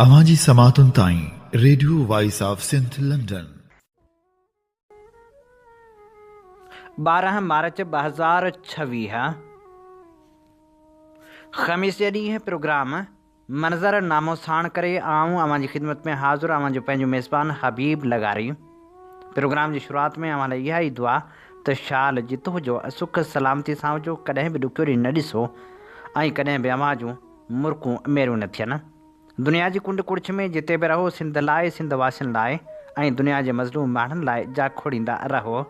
अवां जी समातुनि ताईं radio voice of Sindh London. 12 मार्च 2026 ख़मीस जे ॾींहुं प्रोग्राम मंज़र नामो साण करे आऊं अवां जी ख़िदमत में हाज़ुर अवां जो पंहिंजो मेज़बान हबीब लगारी। प्रोग्राम जी शुरूआत में अवां लाइ इहा ई दुआ त शाल जितो हुजो सुख सलामती सां हुजो, कॾहिं बि ॾुखियो ॾींहुं न ॾिसो ऐं कॾहिं बि अवां जूं मुर्कूं मेरियूं न थियनि। दुनिया जी कुंड कुड़िछ में जिते बि रहो सिंध लाइ, सिंध वासियुनि लाइ ऐं दुनिया जे मज़लूम माण्हुनि लाइ जा खोड़ींदा रहो।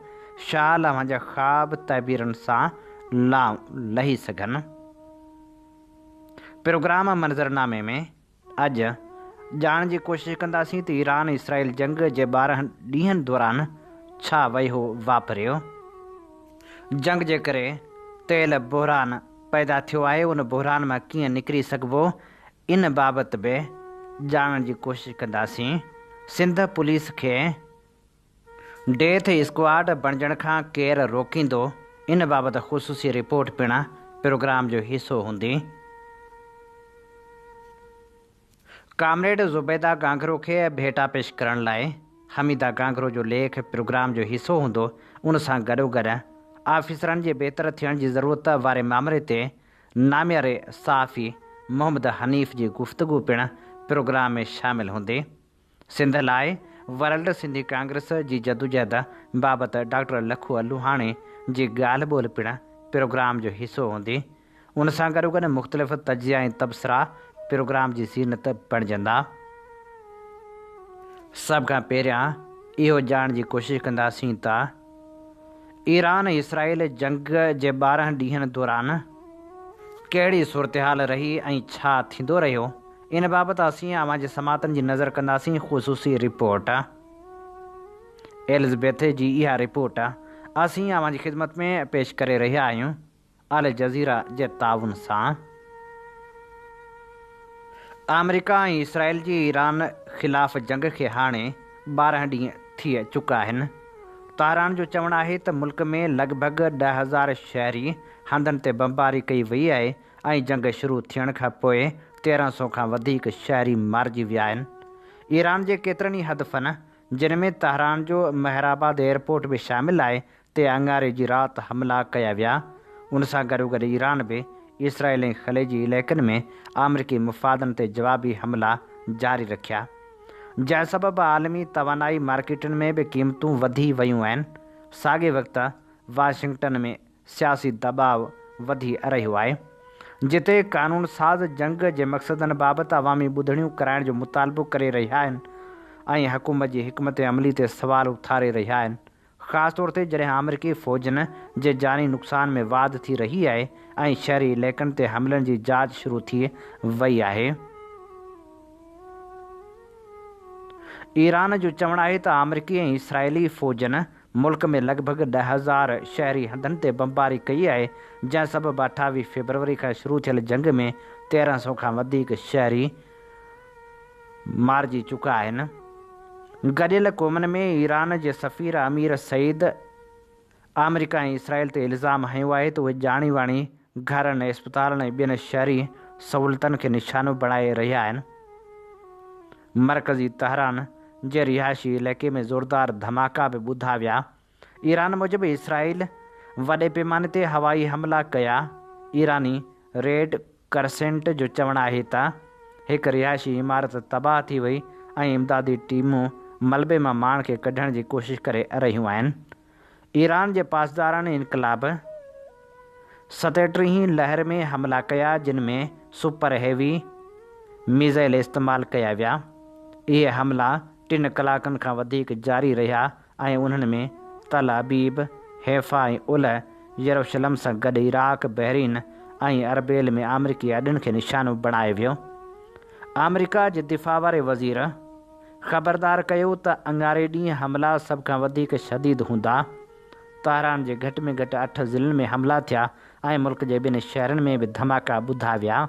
शाल अवां जा ख़्वाब तबीरनि सां लही सघनि। प्रोग्राम मंज़रनामे में अॼु ॼाण जी कोशिशि कंदासीं त ईरान इसराइल जंग जे 12 ॾींहंनि दौरान छा वहियो वापरियो। जंग जे करे तेल बहरान पैदा थियो आहे, उन बहरान मां कीअं निकिरी सघिबो इन बाबति बि ॼाणण जी कोशिशि कंदासीं। सिंध पुलिस खे डेथ स्क्वाड बणिजण खां केरु रोकींदो इन बाबति ख़ुसूसी रिपोर्ट पिणु प्रोग्राम जो हिसो हूंदी। कामरेड ज़ुबैदा गांगरो खे भेटा पेश करण लाइ हमीदा गांगरो जो लेख प्रोग्राम जो हिसो हूंदो। उन सां गॾोगॾु आफ़िसरनि जे बहितर थियण जी ज़रूरत वारे मामले ते नामियारे सहाफ़ी मोहम्मद हनीफ़ जी गुफ़्तगू पिणु प्रोग्राम में शामिलु हूंदी। सिंध लाइ वर्ल्ड सिंधी कांग्रेस जी जदोजहद बाबति डॉक्टर लखू अलूहाणी जी ॻाल्हि ॿोल पिणु प्रोग्राम जो हिसो हूंदी। उन सां गॾोगॾु मुख़्तलिफ़ तजिया ऐं तबसरा प्रोग्राम जी ज़ीनत बणिजंदा। सभ खां पहिरियां इहो ॼाणण जी कोशिशि कंदासीं त ईरान इसराइल जंग जे 12 ॾींहंनि दौरान कहिड़ी सूरत हाल रही ऐं छा थींदो रहियो इन बाबति असीं अवां जे समातनि जी नज़र कंदासीं। ख़ुसूसी रिपोर्ट एलिज़ाबेथ जी इहा रिपोर्ट असीं अवां जी ख़िदमत में पेश करे रहिया आहियूं अल जज़ीरा जे ताउन सां। अमेरिका ऐं इसराइल जी ईरान ख़िलाफ़ जंग खे हाणे 12 ॾींहं थी चुका आहिनि। तारान जो चवणु आहे त मुल्क में लॻभॻि 10,000 शहरी हंधनि ते बमबारी कई वई आहे ऐं जंग शुरू थियण खां पोइ 1300 खां वधीक शहरी मारिजी विया आहिनि। ईरान जे केतिरनि ई हदफ़नि जिन में तहरान जो महराबाद एयरपोर्ट बि शामिलु आहे ते अंगारे जी राति हमला कया विया। उन सां गॾोगॾु ईरान बि इसराइल ऐं ख़लेजी इलाइक़नि में अमरीकी मुफ़ादनि ते जवाबी हमला जारी रखिया, जंहिं सबबि आलमी तवानाई मार्केटुनि में बि क़ीमतूं वधी वयूं आहिनि। साॻे वक़्तु वाशिंगटन में सियासी दबाव वधी रहियो आहे, जिते क़ानून साज़ जंग जे मक़सदनि बाबति अवामी ॿुधणियूं कराइण जो मुतालबो करे रहिया आहिनि ऐं हुकूमत जी हिकमत अमली ते सवाल उथारे रहिया आहिनि, ख़ासि तौर ते जॾहिं अमरीकी फ़ौजनि जे जानी नुक़सान में वाध थी रही आहे ऐं शहरी इलाइक़नि ते हमलनि जी जांच शुरू थी वई आहे। ईरान जो चवणु आहे त अमरीकी ऐं इसराइली फ़ौजनि मुल्क में लॻभॻि 10,000 शहरी हंधनि ते बमबारी कई आहे, जंहिं सबबि 28 फरवरी खां शुरू थियल जंग में 1300 खां वधीक शहरी मारिजी चुका आहिनि। गॾियल क़ौमनि में ईरान जे सफ़ीर अमीर सईद अमेरिका ऐं इसराइल ते इल्ज़ाम हयो आहे त उहे ॼाणी वाणी घरनि, इस्पतालनि ऐं ॿियनि शहरी सहूलियतुनि खे निशानो बणाए रहिया आहिनि। मरकज़ी तहरान जे रिहाइशी इलाइक़े में ज़ोरदार धमाका बि ॿुधा विया। ईरान मूजिबि इसराइल वॾे पैमाने ते हवाई हमला कया। ईरानी रेड करसेंट जो चवणु आहे त हिकु रिहाइशी इमारत तबाह थी वई ऐं इमदादी टीमूं मलबे मां माण्हुनि खे कढण जी कोशिशि करे रहियूं आहिनि। ईरान जे पासदारनि इनक़लाब 37 लहर में हमला कया, जिन में सुपर हेवी मिज़ाइल इस्तेमालु कया विया। इहे हमला 3 कलाकनि खां वधीक जारी रहिया ऐं उन्हनि में तल अबीब, हैफ़ा ऐं उलह यरूशलम सां गॾु इराक़, बहरीन ऐं अरबेल में अमरीकी अॾनि खे निशानो बणायो वियो। अमेरिका जे दिफ़ा वारे वज़ीर ख़बरदार कयो त अंगारे ॾींहुं हमला सभ खां वधीक शदीद हूंदा। तहरान जे घटि में घटि 8 ज़िलनि में हमला थिया ऐं मुल्क जे ॿिनि शहरनि में बि धमाका ॿुधा विया।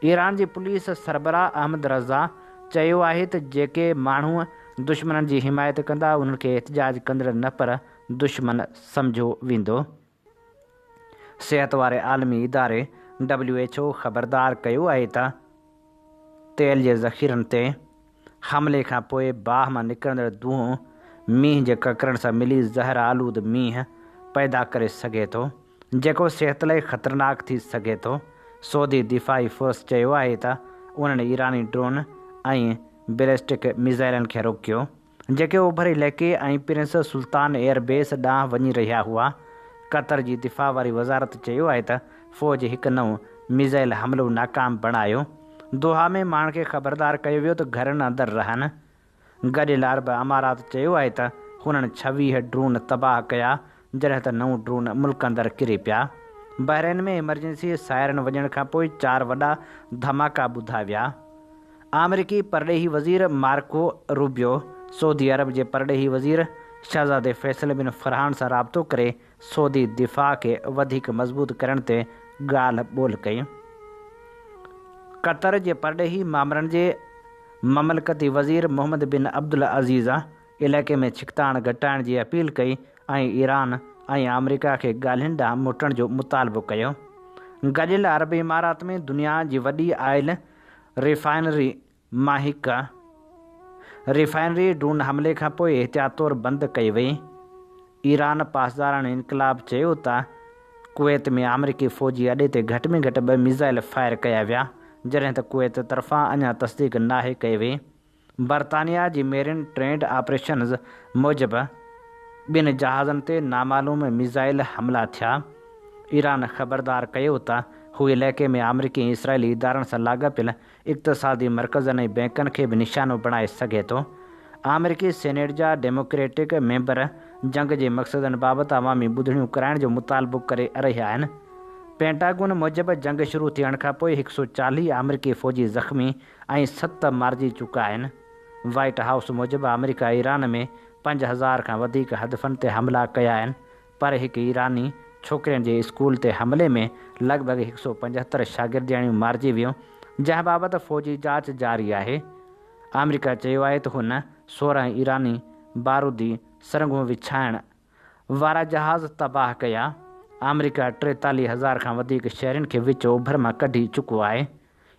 ईरान जी पुलिस सरबराह अहमद रज़ा चयो आहे त जेके माण्हू दुश्मननि जी हिमायत कंदा उन्हनि खे एहतजाज कंदड़ न पर दुश्मन सम्झो वेंदो। सिहत वारे आलमी इदारे WHO ख़बरदार कयो आहे त तेल जे ज़ख़ीरनि ते हमले खां पोइ बाहि मां निकिरंदड़ धुओं मींहं जे ककरनि सां मिली ज़हर आलूद मींहुं पैदा करे सघे थो, जेको सिहत लाइ ख़तरनाक थी सघे थो। सऊदी दिफ़ाई फ़ोर्स चयो आहे त उन्हनि ईरानी ड्रोन ऐं बैलिस्टिक मिज़ाइलनि खे रोकियो, जेके ओभर इलाइक़े ऐं प्रिंस सुल्तान एयरबेस ॾांहुं वञी रहिया हुआ। क़तर जी दिफ़ा वारी वज़ारत चयो आहे त फ़ौज हिकु नओं मिज़ाइल हमिलो नाकाम बणायो। दोहा में माण्हुनि खे ख़बरदार कयो वियो त घरनि अंदरि रहनि। गॾियल अरब अमारात चयो आहे त हुननि 26 ड्रोन तबाह कया, जॾहिं त 9 ड्रोन मुल्क अंदरि किरी पिया। बहरीन में इमरजेंसी सायरन वॼण खां पोइ 4 वॾा धमाका ॿुधा विया। अमरीकी परॾेही वज़ीर मार्को रूबियो सऊदी अरब जे परॾेही वज़ीर शहज़ादे फैसल बिन फरहान सां राब्तो करे सऊदी दिफ़ा खे वधीक मज़बूत करण ते ॻाल्हि ॿोल कई। क़तर जे परॾेही मामलनि जे ममलकती वज़ीर मोहम्मद बिन अब्दुल अज़ीज़ इलाइक़े में छिकताण घटाइण जी अपील कई ऐं ईरान ऐं अमरीका खे ॻाल्हियुनि ॾांहुं मोटण जो मुतालबो कयो। गॾियल अरब इमारात में दुनिया जी वॾी आयल रिफाइनरी मां हिकु रिफाइनरी ड्रोन हमले खां पोइ एहतियात तौरु बंदि कई वई। ईरान पासदाराणे इनक़लाब चयो त कुवैत में अमरीकी फ़ौजी अॾे ते घटि में घटि 2 मिज़ाइल फायर कया विया, जॾहिं त कुवैत तरफ़ां अञा तस्दीक नाहे कई वई। बरतानिया जी मेरिन ट्रेंड ऑपरेशन्स मूजिबि 2 जहाज़नि ते नामालूम मिज़ाइल हमला थिया। ईरान ख़बरदार कयो त हू इलाइक़े में अमरीकी ऐं इसराइली इदारनि सां लाॻापियल इक़्तिसादी मर्कज़नि ऐं बैंकनि खे बि निशानो बणाए सघे थो। अमरीकी सेनेट जा डेमोक्रेटिक मेंबर जंग जे मक़सदनि बाबति अवामी ॿुधणियूं कराइण जो मुतालबो करे रहिया आहिनि। पेंटागन मूजिबि जंग शुरू थियण खां पोइ 140 अमरीकी फ़ौजी ज़ख़्मी ऐं 7 मारिजी चुका आहिनि। वाइट हाउस मूजिबि अमरीका ईरान में 5000 खां वधीक हदफ़नि ते हमला कया आहिनि, पर हिकु ईरानी छोकिरियुनि जे स्कूल ते हमले में लॻभॻि 175 शागिर्दियाणियूं मारिजी वियूं, जंहिं बाबति फ़ौजी जांच जारी आहे। अमरीका चयो आहे त हुन 16 ईरानी बारूदी सरंगूं विछाइण वारा जहाज़ तबाह कया। अमरीका 43,000 खां वधीक शहरनि खे विच ओभर मां कढी चुको आहे।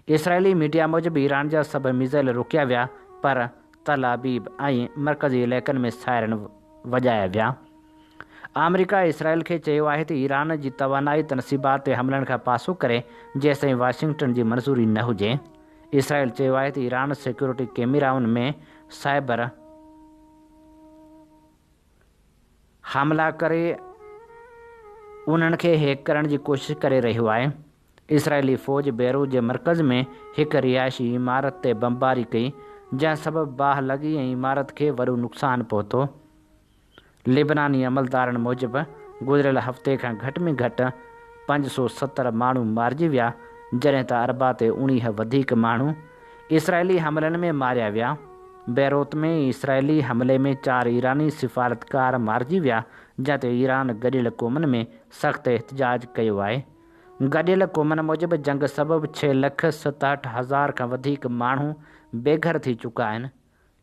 इसराइली मीडिया मूजिबि ईरान जा सभु मिज़ाइल रोकिया विया, पर तल अबीब ऐं मरकज़ी इलाइक़नि में सायरन वॼाया विया। अमरीका इसराइल खे चयो आहे त ईरान जी तवानाई तनसीबात ते हमलनि खां पासो करे जेसिताईं वाशिंगटन जी मंज़ूरी न हुजे। इसराइल चयो आहे त ईरान सिक्योरिटी कैमराउनि में साइबर हमला करे उन्हनि खे हैक करण जी कोशिशि करे रहियो आहे। इसराइली फ़ौज बेरूत जे मर्कज़ में हिकु रिहाइशी इमारत ते बमबारी कई, जंहिं सबबि बाहि लॻी ऐं इमारत खे वॾो नुक़सानु पहुतो। लिबनानी अमलदारनि मूजिबि गुज़िरियल हफ़्ते खां घटि में घटि 570 माण्हू मारिजी विया, जॾहिं त अरबा ते 19 वधीक माण्हू इसराइली हमलनि में मारिया विया। बेरूत में इसराइली हमले में 4 ईरानी सिफ़ारतकार मारिजी विया, जंहिं ते ईरान गॾियल क़ौमनि में सख़्तु एहतिजाज कयो आहे। गॾियल क़ौमनि मूजिबि जंग सबबि 6,67,000 खां वधीक माण्हू बेघर थी चुका आहिनि।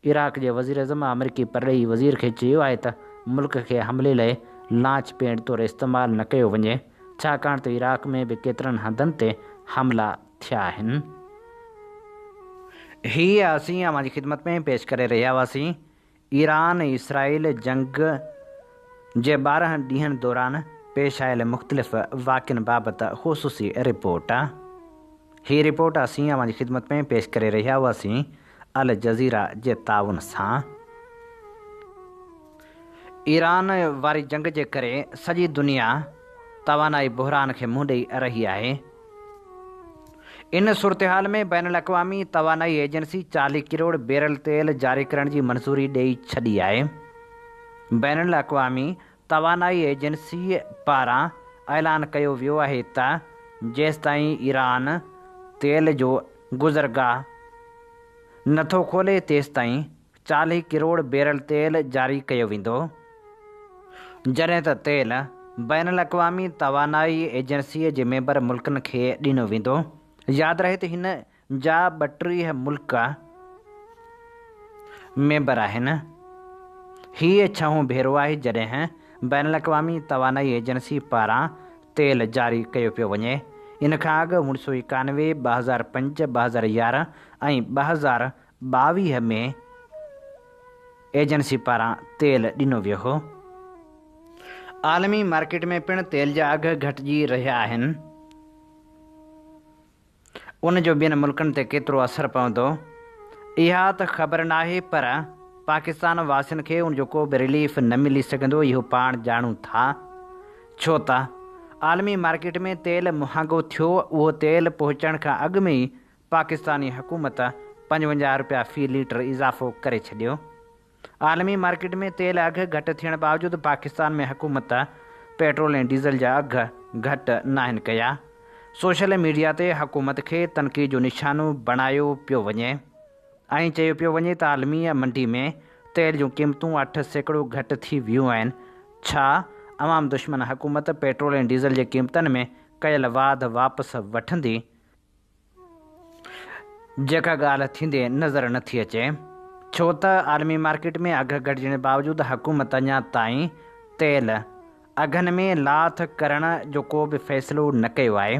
इराक़ जे वज़ीर अज़म अमरीकी परॾेही वज़ीर खे चयो आहे त मुल्क खे हमले लाइ लांच पैड तौरु इस्तेमालु न कयो वञे, छाकाणि त इराक़ में बि केतिरनि हंधनि ते हमला थिया आहिनि। हीअ असीं अव्हांजी ख़िदमत में पेश करे रहिया हुआसीं ईरान इसराइल जंग जे 12 ॾींहंनि दौरान पेश आयल मुख़्तलिफ़ वाक़िअनि बाबति ख़ुसूसी रिपोर्ट। हीअ रिपोर्ट असीं अव्हांजी ख़िदमत में पेश करे रहिया हुआसीं अल जज़ीरा जे ताउन सां। ईरान वारी जंग जे करे सॼी दुनिया तवानाई बहरान खे मुंहुं ॾेई रही आहे। इन सूरतहाल में बैनुल अक़वामी तवानाई एजेंसी 40 करोड़ बैरल तेल जारी करण जी मंज़ूरी ॾेई छॾी आहे। बैनुल अक़वामी तवानाई एजेंसी पारां ऐलान कयो वियो आहे त जेसिताईं ईरान तेल जो गुज़रगाह नथो खोले तेसिताईं 40 करोड़ बैरल तेल जारी कयो वेंदो, जॾहिं त तेल बैनुल अक़वामी तवानाई एजेंसीअ जे मेंबर मुल्कनि खे ॾिनो वेंदो। यादि रहे त हिन जा 32 मुल्क मेंबर आहिनि। हीअ 6हों भेरो आहे जॾहिं बैनुल अक़वामी तवानाई एजेंसी पारां तेल जारी कयो पियो वञे। इन खां अॻु 1991, 2005, 2011 ऐं 2022 में एजेंसी पारां तेल ॾिनो वियो हो। आलमी मार्केट में पिणु तेल जा अघ घटिजी रहिया आहिनि। उन जो ॿियनि मुल्कनि ते केतिरो असरु पवंदो इहा त ख़बर नाहे, पर पाकिस्तान वासियुनि खे उन जो को बि रिलीफ न मिली सघंदो इहो पाण ॼाणूं था, छो त आलमी मार्केट में तेल महांगो थियो। उहो तेल पहुचण खां अॻु में ई पाकिस्तानी हुकूमत 55 रुपया फ़ी लीटर इज़ाफ़ो करे छॾियो। आलमी मार्केट में तेल अघ घटि थियण बावजूदि पाकिस्तान में हुकूमत पेट्रोल ऐं डीज़ल जा अघ घटि न आहिनि कया। सोशल मीडिया ते हुकूमत खे तनक़ीद जो निशानो बणायो पियो वञे ऐं चयो पियो वञे त आलमी मंडी में तेल जूं क़ीमतूं 8% घटि थी वियूं आहिनि। छा अवाम दुश्मन हुकूमत पेट्रोल ऐं डीज़ल जे क़ीमतनि में कयल वाध वापसि वठंदी? जेका ॻाल्हि थींदे नज़र नथी अचे, छो त आलमी मार्केट में अघ घटिजण बावजूदि हुकूमत अञा ताईं तेल अघनि में लाथ करण जो को बि फ़ैसिलो न कयो आहे।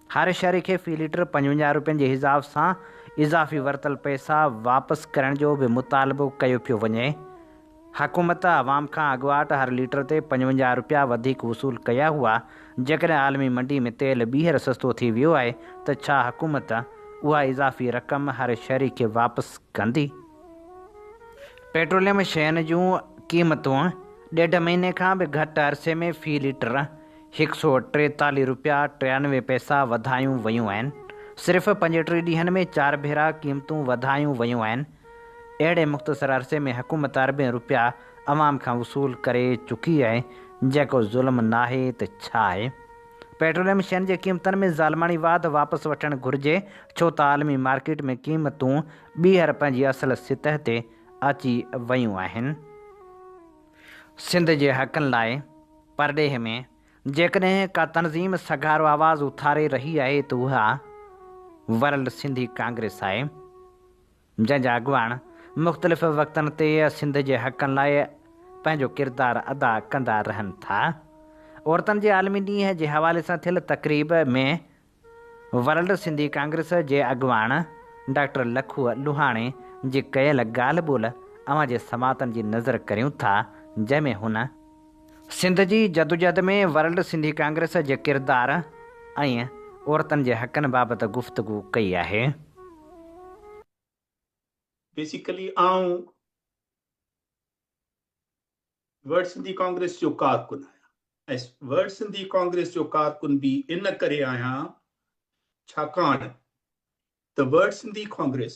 हर शहरी खे फ़ी लीटर 55 रुपयनि जे हिसाब सां इज़ाफ़ी वरितल पैसा वापसि करण जो बि मुतालबो कयो पियो वञे। हुकूमत आवाम खां अॻुवाट हर लीटर ते 55 रुपया वधीक वसूल कया हुआ। जेकॾहिं आलमी मंडी में तेल ॿीहर सस्तो थी वियो आहे त छा हुकूमत उहा इज़ाफ़ी रक़म हर शहरी खे वापसि कंदी? पेट्रोलियम शयुनि जूं क़ीमतूं 1.5 महीने खां बि घटि अरसे में फ़ी लीटर 143 रुपया 93 पैसा वधायूं वयूं आहिनि। सिर्फ़ु 35 ॾींहनि में 4 भेरा क़ीमतूं वधायूं वयूं आहिनि। अहिड़े मुख़्तसर अरसे में हुकूमत अरबें रुपया अवाम खां वसूल करे चुकी आहे, जेको ज़ुल्म नाहे त छा आहे? पेट्रोलियम शयुनि जे क़ीमतनि में ज़ालमानी वाध वापसि वठणु घुरिजे, छो त आलमी मार्केट में क़ीमतूं ॿीहर पंहिंजी असल सितह ते अची वयूं आहिनि। सिंध जे हक़नि लाइ परॾेह में जेकॾहिं का तनज़ीम सगारो आवाज़ उथारे रही आहे त उहा वर्ल्ड सिंधी कांग्रेस आहे, जंहिंजा अॻुवान मुख़्तलिफ़ वक़्तनि ते सिंध जे हक़नि लाइ पंहिंजो किरदारु अदा कंदा रहनि था। औरतुनि जे आलमी ॾींहं जे हवाले सां थियल तक़रीब में वर्ल्ड सिंधी कांग्रेस जे अॻुवान डॉक्टर लखू लुहाणे जी कयल ॻाल्हि ॿोल अवां जे समातनि जी नज़र करियूं था, जंहिंमें हुन सिंध जी जदोजहद में वर्ल्ड सिंधी कांग्रेस जे किरदारु ऐं औरतुनि जे हक़नि बाबति गुफ़्तगू कई आहे। बेसिकली आऊं वर्ल्ड सिंधी कांग्रेस जो कारकुन आहियां ऐं वर्ल्ड सिंधी कांग्रेस जो कारकुन बि इन करे आहियां छाकाणि त वर्ल्ड सिंधी कांग्रेस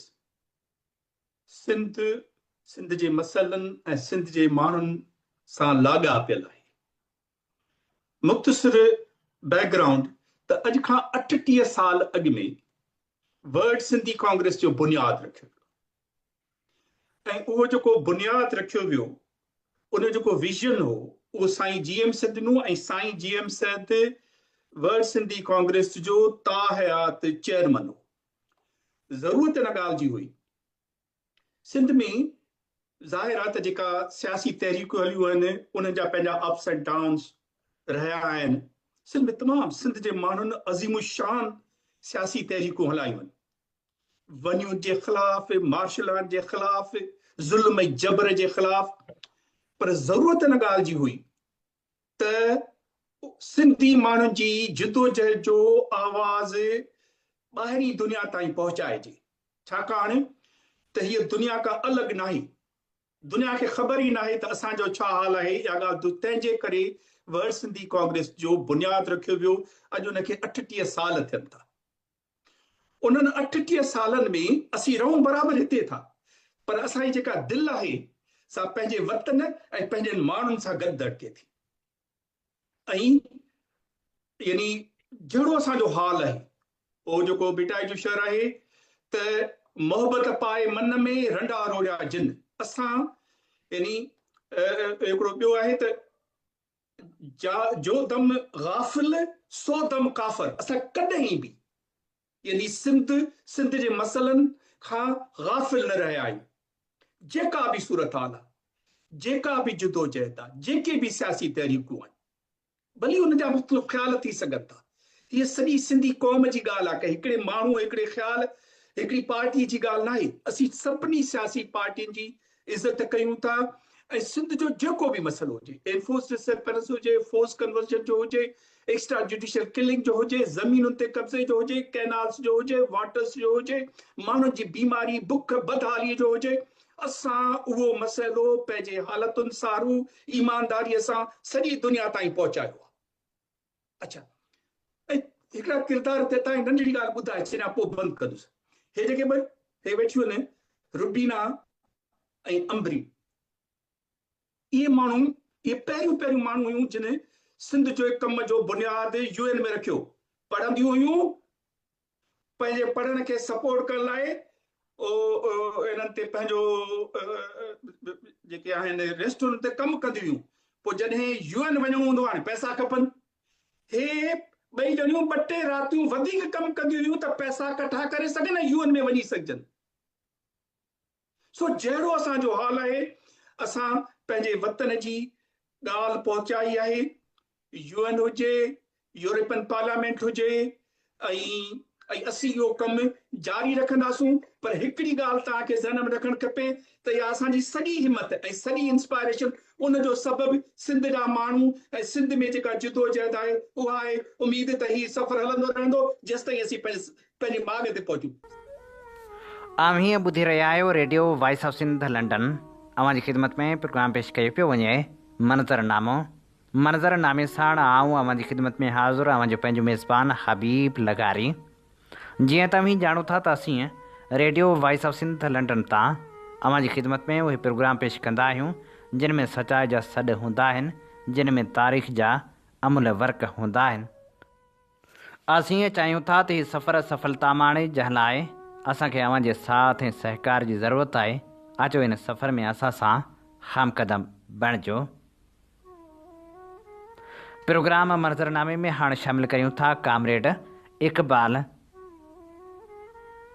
सिंध जे मसइलनि ऐं सिंध जे माण्हुनि सां लाॻापियल आहे। मुख़्तसिर बैकग्राउंड त अॼु खां 38 साल अॻु में वर्ल्ड सिंधी कांग्रेस जो बुनियादु रखियो वियो ऐं उहो जेको बुनियादु रखियो वियो, उन जेको विज़न हो, उहो साईं GM सिद्धनू ऐं साईं GM सैद वर्ल्ड सिंधी कांग्रेस जो ताहयात चेयरमैन हो। ज़रूरत इन ॻाल्हि जी हुई। सिंध में ज़ाहिर आहे त जेका सियासी तहरीकूं हलियूं आहिनि, उन्हनि जा पंहिंजा अप्स एंड डाउन्स रहिया आहिनि। सिंध में तमामु सिंध जे माण्हुनि अज़ीमु शान सियासी तहरीकूं हलायूं आहिनि, वञूं जे ख़िलाफ़, मार्शल आर्ट जे ख़िलाफ़, ज़ुल्म ऐं जबर जे ख़िलाफ़। पर ज़रूरत इन ॻाल्हि जी हुई त सिंधी माण्हुनि जी जिदोजहद जो आवाज़ ॿाहिरीं दुनिया ताईं पहुचाइजे, छाकाणि त हीअ दुनिया का अलॻि नाहे। दुनिया खे ख़बर ई नाहे त असांजो छा हाल आहे। इहा ॻाल्हि तंहिंजे करे वर्ल्ड सिंधी कांग्रेस जो बुनियादु रखियो वियो। अॼु उनखे 38 साल थियनि था। उन्हनि 38 सालनि में असीं रहूं बराबरि हिते था, पर असांजी जेका दिलि आहे सा पंहिंजे वतन ऐं पंहिंजे माण्हुनि सां गॾु धड़के थी। ऐं यानी जहिड़ो असांजो हाल आहे, उहो जेको बिटाई जो शहर आहे त मोहबत पाए मन में रंडा रोड़िया जिन। असां यानी हिकिड़ो ॿियो आहे त जो दम गाफ़िल सो दम काफ़र। असां कॾहिं बि यानी सिंध जे मसइलनि खां गाफ़िल न रहिया आहियूं। जेका बि सूरत हाल आहे, जेका बि जिदोजहद आहे, जेके बि सियासी तहरीकूं आहिनि, भली हुन जा मुख़्तलिफ़ ख़्याल थी सघनि था, हीअ सॼी सिंधी क़ौम जी ॻाल्हि आहे, कि हिकिड़े माण्हू हिकिड़े ख़्याल हिकिड़ी पार्टीअ जी ॻाल्हि न आहे। असीं सभिनी सियासी पार्टियुनि जी इज़त कयूं था ऐं सिंध जो जेको बि मसइलो हुजे, एनफोर्स डिसअपेरेंस हुजे, फोर्स कन्वर्जन जो हुजे, एक्स्ट्रा जुडिशियल किलिंग जो हुजे, ज़मीनुनि ते कब्ज़े जो हुजे, कैनाल्स जो हुजे, वाटर्स जो हुजे, माण्हुनि जी बीमारी बुख बदहालीअ जो हुजे, असां उहो मसइलो पंहिंजे हालतुनि सारू ईमानदारीअ सां सॼी दुनिया ताईं पहुचायो आहे। अच्छा, ऐं हिकिड़ा किरदार ते तव्हां नंढड़ी ॻाल्हि ॿुधाए छॾियां, पोइ बंदि कंदुसि। हे जेके हे वेठियूं आहिनि रुबीना ऐं अंबरी, इहे माण्हू इहे पहिरियूं माण्हू हुयूं जिन सिंध जो कम जो बुनियाद UN में रखियो। पढ़ंदियूं हुयूं, पंहिंजे पढ़ण खे सपोर्ट करण लाइ इन्हनि ते पंहिंजो जेके आहिनि रेस्टोरेंट ते कमु कंदियूं हुयूं। पोइ जॾहिं UN वञिणो हूंदो आहे, पैसा खपनि, हे ॿई ॼणियूं 2-3 रातियूं वधीक कमु कंदियूं हुयूं त पैसा इकठा करे सघनि ऐं UN में वञी सघजनि। सो जहिड़ो असांजो हाल आहे, असां पंहिंजे वतन जी ॻाल्हि पहुचाई आहे। UN हुजे, यूरोपियन पार्लियामेंट हुजे, ऐं असीं इहो कमु जारी रखंदासूं। पर हिकिड़ी ॻाल्हि तव्हांखे ज़हन में रखणु खपे त इहा असांजी सॼी हिमत ऐं सॼी इंस्पायरेशन, उनजो सबबु सिंध जा माण्हू ऐं सिंध में जेका जिदोजहद आहे उहा आहे। उमेद त हीउ सफ़र हलंदो रहंदो जेसिताईं असीं पंहिंजे माॻ ते पहुचूं। आम हीअं ॿुधी रहिया आहियो radio voice of Sindh London. अवांजी ख़िदमत में प्रोग्राम पेश कयो पियो वञे मंज़रनामो। मंज़रनामे सां आऊं अवांजी ख़िदमत में हाज़ुर अवांजो पंहिंजो मेज़बान हबीब लगारी। जीअं तव्हीं ॼाणो था त असीं radio voice of Sindh London तां अवांजी ख़िदमत में उहे प्रोग्राम पेश कंदा आहियूं जिन में सचाई जा सॾ हूंदा आहिनि, जिन में तारीख़ जा अमुल वर्क हूंदा आहिनि। असीं चाहियूं था त हीउ सफ़र सफलता माणे, जंहिं लाइ असांखे अवांजे साथ ऐं सहकार जी ज़रूरत आहे। अचो इन सफ़र में असां सां हमक़दम बणिजो। प्रोग्राम मंज़रनामे में हाणे शामिल कयूं था कामरेड इक़बाल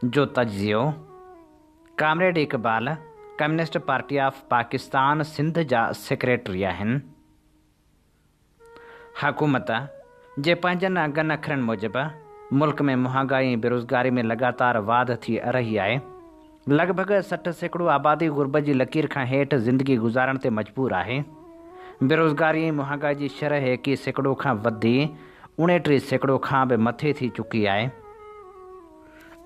जो तजियो। Comrade Iqbal communist party of Pakistan Sindh जा सेक्रेटरी आहिनि। हुकूमत जे पंहिंजनि अगनि अखरनि मूजिबि मुल्क में महांगाई ऐं बेरोज़गारी में लगातार वाध थी रही आहे। लॻभॻि 60% आबादी गुर्बत जी लकीर खां हेठि ज़िंदगी गुज़ारण ते मजबूर आहे। बेरोज़गारी ऐं महांगाई जी शरह 21% खां वधी 29% खां बि मथे थी चुकी आहे।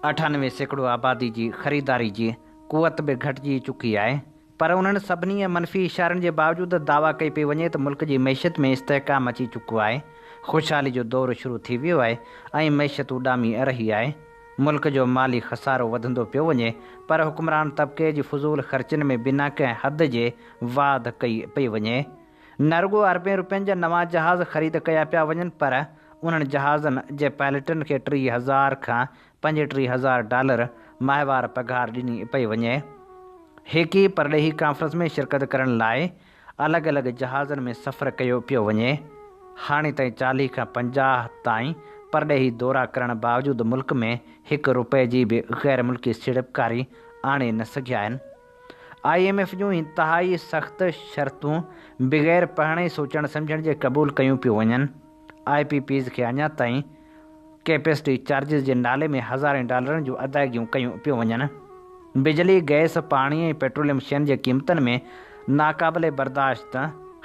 98% आबादी जी ख़रीदारी जी क़ुवत बि घटिजी चुकी आहे। पर उन्हनि सभिनी मनफ़ी इशारनि जे बावजूदि दावा कई पई वञे त मुल्क जी मैशत में इस्तेहकाम अची चुको आहे। ख़ुशहाली जो दौरु शुरू थी वियो आहे ऐं मैशत उॾामी रही आहे। मुल्क जो माली ख़सारो वधंदो पियो वञे, पर हुक्मरान तबिके जी फज़ूल ख़र्चनि में बिना कंहिं हद जे वाध कई पई वञे। न रुॻो अरबें रुपयनि जा नवां जहाज़ ख़रीद कया पिया वञनि, पर उन्हनि जहाज़नि जे पायलटनि खे 30,000 खां 35,000 डॉलर माहिवार पघार ॾिनी पई वञे। हिकु ई परॾेही कॉन्फ्रेंस में शिरकत करण लाइ अलॻि अलॻि जहाज़नि में सफ़र कयो पियो वञे। हाणे ताईं 40 खां 50 ताईं परॾेही दौरा करण बावजूदि मुल्क में ₹1 जी बि ग़ैर मुल्की सीड़पकारी आणे न सघिया आहिनि। IMF जूं इंतिहाई सख़्तु शर्तूं बग़ैर पढ़ण ऐं सोचण सम्झण जे क़बूल कयूं पियूं वञनि। IPPs खे अञा ताईं कैपेसिटी चार्जिस जे नाले में हज़ारें डॉलरनि जूं अदायगियूं कयूं पियूं वञनि। बिजली, गैस, पाणी ऐं पेट्रोलियम शयुनि जे क़ीमतनि में नाक़ाबिले बर्दाश्त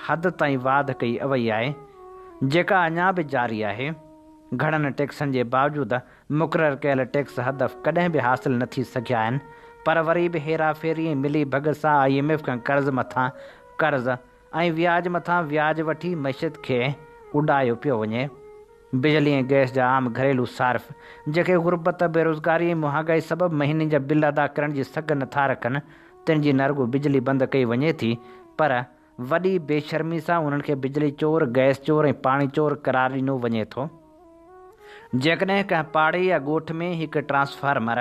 हद ताईं वाध कई वई आहे, जेका अञा बि जारी आहे। घणनि टैक्सनि जे बावजूदि मुक़ररु कयल टैक्स हदफ़ कॾहिं बि हासिल न थी सघिया आहिनि, पर वरी बि हेराफेरी ऐं मिली भगत सां IMF खां कर्ज़ मथां कर्ज़ ऐं व्याज मथां व्याज वठी मैशत खे उॾायो पियो वञे। बिजली ऐं गैस जा आम घरेलू सार्फ़, जेके गुर्बत, बेरोज़गारी ऐं महांगाई सबबि महीने जा बिल अदा करण जी सघ नथा रखनि, तिन जी न रुॻो बिजली बंदि कई वञे थी, पर वॾी बेशर्मी सां उन्हनि खे बिजली चोर, गैस चोर ऐं पाणी चोर करार ॾिनो वञे थो। जेकॾहिं कंहिं पाड़े या ॻोठ में हिकु ट्रांसफार्मर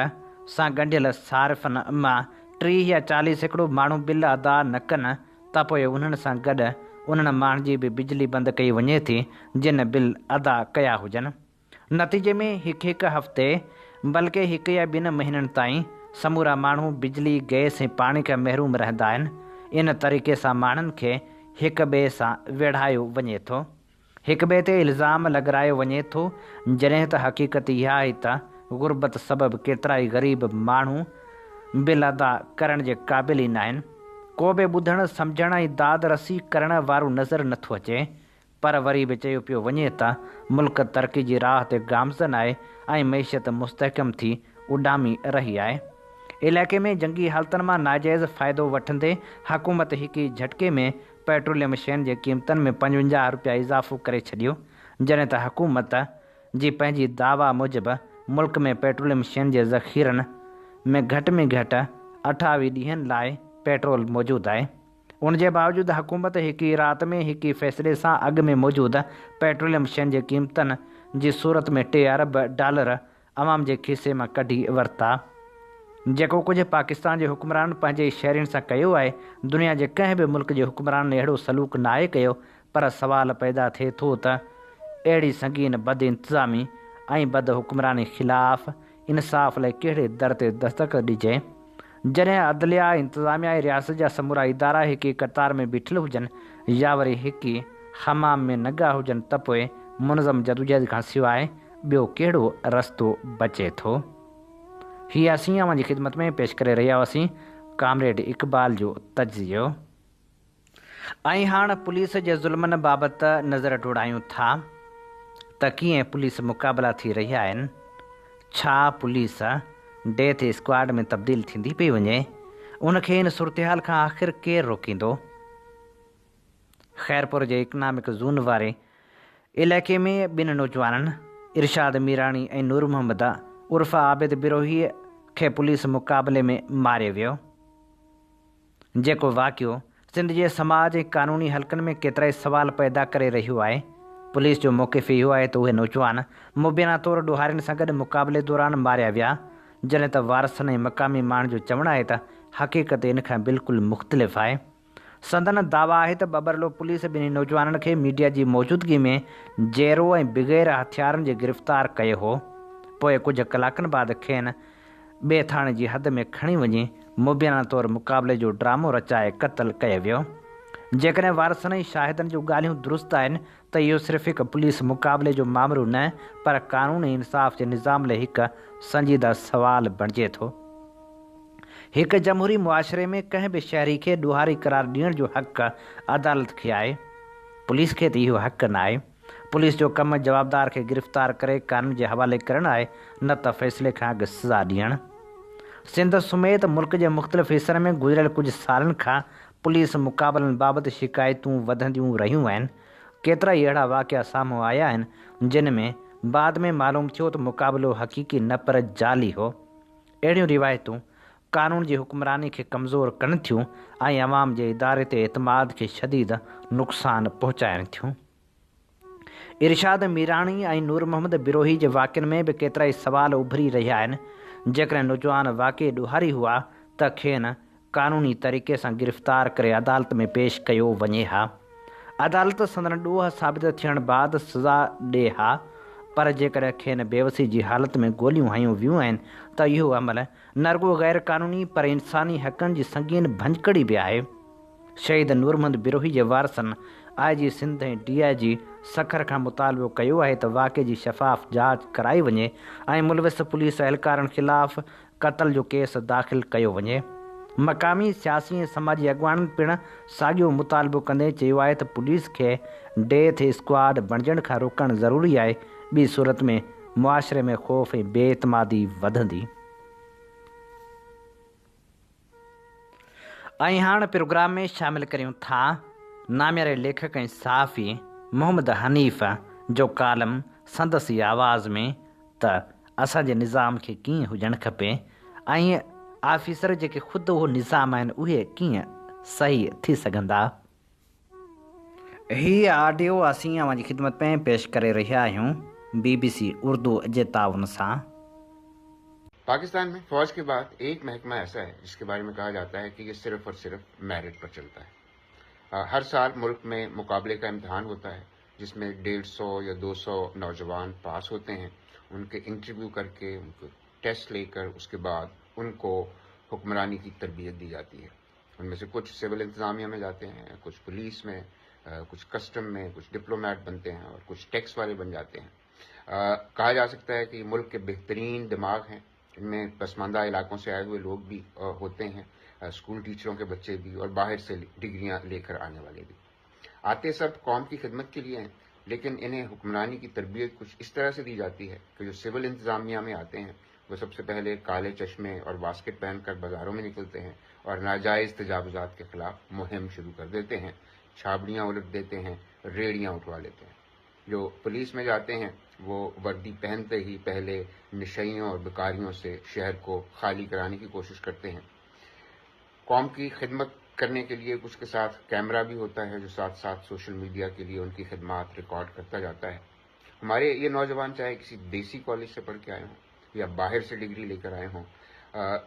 सां ॻंढियल सार्फ़नि मां 30 या 40% माण्हू बिल अदा न कनि, त पोइ उन्हनि सां गॾु उन्हनि माण्हुनि जी बि बिजली बंदि कई वञे थी जिन बिल अदा कया हुजनि। नतीजे में हिकु हफ़्ते बल्कि 1 या 2 महीननि ताईं समूरा माण्हू बिजली, गैस ऐं पाणी खां महरूम रहंदा आहिनि। इन तरीक़े सां माण्हुनि खे हिक ॿिए सां विढ़ायो वञे थो। हिक ॿिए ते इल्ज़ाम लॻारायो वञे थो, जॾहिं त हक़ीक़त इहा आहे त गुरबत सबबि केतिरा ई ग़रीब माण्हू बिल अदा करण जे क़ाबिल ई न आहिनि। को बि ॿुधण सम्झण ऐं दाद रसी करण वारो नज़र नथो अचे। पर वरी बि चयो पियो वञे त मुल्क तरक़ी जी राह ते गामज़न आहे ऐं मईशत मुस्तहकम थी उॾामी रही आहे। इलाइक़े में जंगी हालतुनि मां नाजाइज़ फ़ाइदो वठंदे हुकूमत हिक ई झटके में पेट्रोलियम शयुनि जे क़ीमतनि में 55 रुपया इज़ाफ़ो करे छॾियो, जॾहिं त हुकूमत जी पंहिंजी दावा मूजिबि मुल्क में पेट्रोलियम शयुनि जे ज़ख़ीरनि में घटि 28 ॾींहंनि लाइ पेट्रोल मौजूदु आहे। उन जे बावजूदि हुकूमत हिक ई राति में हिक ई फ़ैसिले सां अॻु में मौजूदु पेट्रोलियम शयुनि जे क़ीमतनि जी सूरत में $3 अरब अवाम जे खीसे मां कढी वरिता। जेको कुझु पाकिस्तान जे हुक्मरान पंहिंजे शहरियुनि सां कयो आहे, दुनिया जे कंहिं बि मुल्क जे हुक्मरान ने अहिड़ो सलूक न आहे कयो। पर सवाल पैदा थिए थो त अहिड़ी संगीन बद इंतिज़ामी ऐं बद हुक्मरानी ख़िलाफ़ इंसाफ़ लाइ कहिड़े दर ते दस्तक ॾिजे, जॾहिं अदलिया, इंतिज़ामिया ऐं रियासत जा समूरा इदारा हिक ई कतार में बीठल हुजनि या वरी हिक ई हमाम में नंगा हुजनि, त पोइ मुनज़म जदोजहद खां सवाइ ॿियो कहिड़ो रस्तो बचे थो। हीअ असीं अवां जी ख़िदमत में पेश करे रहिया हुआसीं कामरेड इक़बाल जो तजियो। ऐं हाणे पुलिस जे ज़ुल्मनि बाबति नज़र टोड़ायूं था त कीअं पुलिस मुक़ाबला थी रहिया आहिनि। छा पुलिस डेथ स्क्वाड में तब्दील थींदी पई वञे? उनखे इन सूरतहाल खां आख़िर केरु रोकींदो? ख़ैरपुर जे इकनॉमिक ज़ोन वारे इलाइक़े में 2 नौजवाननि इरशाद मीराणी ऐं नूर मोहम्मद उर्फ़ आबिद बिरोही खे पुलिस मुक़ाबले में मारियो वियो। जेको वाक़ियो सिंध जे समाज ऐं क़ानूनी हलक़नि में केतिरा ई सवाल पैदा करे रहियो आहे। पुलिस जो मौक़िफ़ इहो आहे त उहे नौजवान मुबीना तौरु ॾोहारियुनि सां गॾु मुक़ाबले दौरान मारिया विया, जॾहिं त वारसनि ऐं मक़ामी माण्हुनि जो चवणु आहे त हक़ीक़त इन खां बिल्कुलु मुख़्तलिफ़ आहे। संदन दावा आहे त बबरलो पुलिस ॿिन्ही नौजवाननि खे मीडिया जी मौजूदगी में जेरो ऐं बग़ैर हथियारनि जे गिरफ़्तार कयो हो। पोइ कुझु कलाकनि बाद खेनि ॿिए थाणे जी हद में खणी वञी मुबीना तौरु मुक़ाबले जो ड्रामो रचाए क़तलु कयो वियो। जेकॾहिं वारसनि ऐं शाहिदनि जूं ॻाल्हियूं दुरुस्त आहिनि त इहो सिर्फ़ु हिकु पुलिस मुक़ाबले जो मामिलो न, पर क़ानून ऐं इंसाफ़ जे निज़ाम लाइ हिकु संजीदा सवाल बणिजे थो। हिकु जमहूरी मुआशिरे में कंहिं बि शहरी खे ॾोहारी करार ॾियण जो हक़ अदालत खे आहे। पुलिस खे त इहो हक़ न आहे। पुलिस जो कमु जवाबदार खे गिरफ़्तार करे क़ानून जे हवाले करणु आहे, न त फ़ैसिले खां अॻु सज़ा ॾियणु। सिंध समेत मुल्क जे मुख़्तलिफ़ हिसनि में गुज़िरियल कुझु सालनि खां पुलिस मुक़ाबलनि बाबति शिकायतूं वधंदियूं रहियूं आहिनि। केतिरा ई अहिड़ा वाक़िआ साम्हूं आया आहिनि जिन में बाद में मालूम थियो त मुक़ाबिलो हक़ीक़ी न पर जाली हो। अहिड़ियूं रिवायतूं क़ानून जी हुक्मरानी खे कमज़ोर कनि थियूं ऐं अवाम जे इदारे ते एतमाद खे शदीद नुक़सानु पहुचाइनि थियूं। इरशाद मीराणी ऐं नूर मोहम्मद बिरोही जे वाक़िअनि में बि केतिरा ई सवाल उभरी रहिया आहिनि। जेकॾहिं नौजवान वाक़ई ॾोहारी हुआ त खेनि क़ानूनी तरीक़े सां गिरफ़्तार करे अदालत में पेश कयो वञे हा। अदालत संदन ॾोह साबित थियण बाद सज़ा ॾिए हा। पर जेकॾहिं खेनि बेवसी जी हालत में गोलियूं हयूं वियूं आहिनि त इहो अमल न रुॻो ग़ैर क़ानूनी पर इंसानी हक़नि जी संगीन भंजकड़ी बि आहे। शहीद नूर मोहम्मद बिरोही जे वारसनि IG सिंध ऐं DIG सखर खां मुतालबो कयो आहे त वाक़े जी शफ़ाफ़ जांच कराई वञे ऐं मुलविस पुलिस अहलकारनि ख़िलाफ़ क़तल जो केस दाख़िल कयो वञे। मक़ामी सियासी ऐं समाजी अॻुवाननि पिणु साॻियो मुतालबो कंदे चयो आहे त पुलिस खे डेथ स्क्वाड बणिजण खां रोकणु ज़रूरी आहे। ॿी सूरत में मुआशिरे में ख़ौफ़ ऐं बेइतमादी वधंदी। ऐं हाणे प्रोग्राम में शामिलु करियूं था नामियारे लेखक ऐं सहाफ़ी मोहम्मद हनीफ़ जो कालम संदसि आवाज़ में त असांजे निज़ाम खे कीअं हुजणु खपे ऐं आफ़ीसर जेके ख़ुदि उहो निज़ाम आहिनि उहे कीअं सही थी सघंदा। हीअ ऑडियो असीं अवां जी ख़िदमत में पेश करे रहिया आहियूं BBC उर्दू जे ताउन सां। पाकिस्तान में फौज के बाद एक महकमा ऐसा है जिसके बारे में कहा जाता है कि ये सिर्फ और सिर्फ मेरिट पर चलता है। हर साल मुल्क में मुकाबले का इम्तहान होता है जिसमें 150 या 200 नौजवान पास होते हैं। उनके इंटरव्यू करके उनको टेस्ट लेकर उसके बाद उनको हुक्मरानी की तरबियत दी जाती है। उनमें से कुछ सिविल इंतज़ामिया में जाते हैं, कुछ पुलिस में, कुछ कस्टम में, कुछ डिप्लोमेट बनते हैं और कुछ टैक्स वाले बन जाते हैं। कहा जा सकता है कि मुल्क के बेहतरीन दिमाग हैं, इनमें पसमानदा इलाकों से आए हुए लोग भी होते हैं, स्कूल टीचरों के बच्चे भी, और बाहर से डिग्रियां लेकर आने वाले भी। आते सब कौम की खिदमत के लिए हैं, लेकिन इन्हें हुक्मरानी की तरबियत कुछ इस तरह से दी जाती है कि जो सिविल इंतजामिया में आते हैं वो सबसे पहले काले चश्मे और बास्केट पहनकर बाजारों में निकलते हैं और नाजायज़ तजावुजात के खिलाफ मुहिम शुरू कर देते हैं, छाबड़ियाँ उलट देते हैं, रेड़ियाँ उठवा लेते हैं। जो पुलिस में जाते हैं वो वर्दी पहनते ही पहले नशइयों और बेकारियों से शहर को खाली कराने की कोशिश करते हैं। कौम की खिदमत करने के लिए कुछ के साथ कैमरा भी होता है जो साथ साथ सोशल मीडिया के लिए उनकी खिदमत रिकॉर्ड करता जाता है। हमारे ये नौजवान चाहे किसी देसी कॉलेज से पढ़ के आए हों या बाहर से डिग्री लेकर आए हों,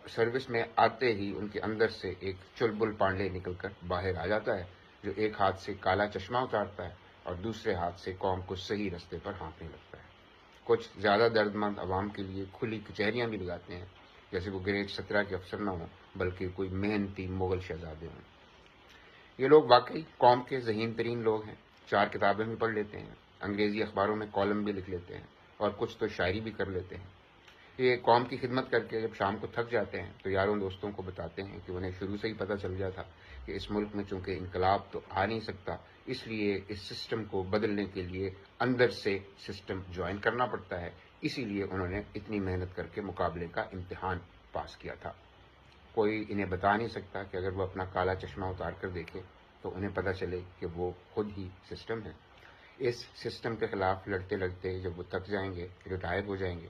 सर्विस में आते ही उनके अंदर से एक चुलबुल पांडे निकलकर बाहर आ जाता है जो एक हाथ से काला चश्मा उतारता है और दूसरे हाथ से कौम को सही रास्ते पर हाँकने लगता है। कुछ ज़्यादा दर्दमंद आवाम के लिए खुली कचहरियाँ भी लगाते हैं, जैसे वो ग्रेड 17 के अफसर न हों बल्कि कोई मेहनती मुगल शहजादे हों। ये लोग वाकई कौम के ज़हीन तरीन लोग हैं। 4 किताबें भी पढ़ लेते हैं, अंग्रेज़ी अखबारों में कॉलम भी लिख लेते हैं और कुछ तो शायरी भी कर लेते हैं। ये कौम की खिदमत करके जब शाम को थक जाते हैं तो यारों दोस्तों को बताते हैं कि उन्हें शुरू से ही पता चल गया था कि इस मुल्क में चूंकि इनकलाब तो आ नहीं सकता, इसलिए इस सिस्टम को बदलने के लिए अंदर से सिस्टम ज्वाइन करना पड़ता है, इसीलिए उन्होंने इतनी मेहनत करके मुकाबले का इम्तिहान पास किया था। कोई इन्हें बता नहीं सकता कि अगर वो अपना काला चश्मा उतार कर देखे तो उन्हें पता चले कि वो खुद ही सिस्टम है। इस सिस्टम के खिलाफ लड़ते लड़ते जब वो थक जाएंगे, रिटायर हो जाएंगे,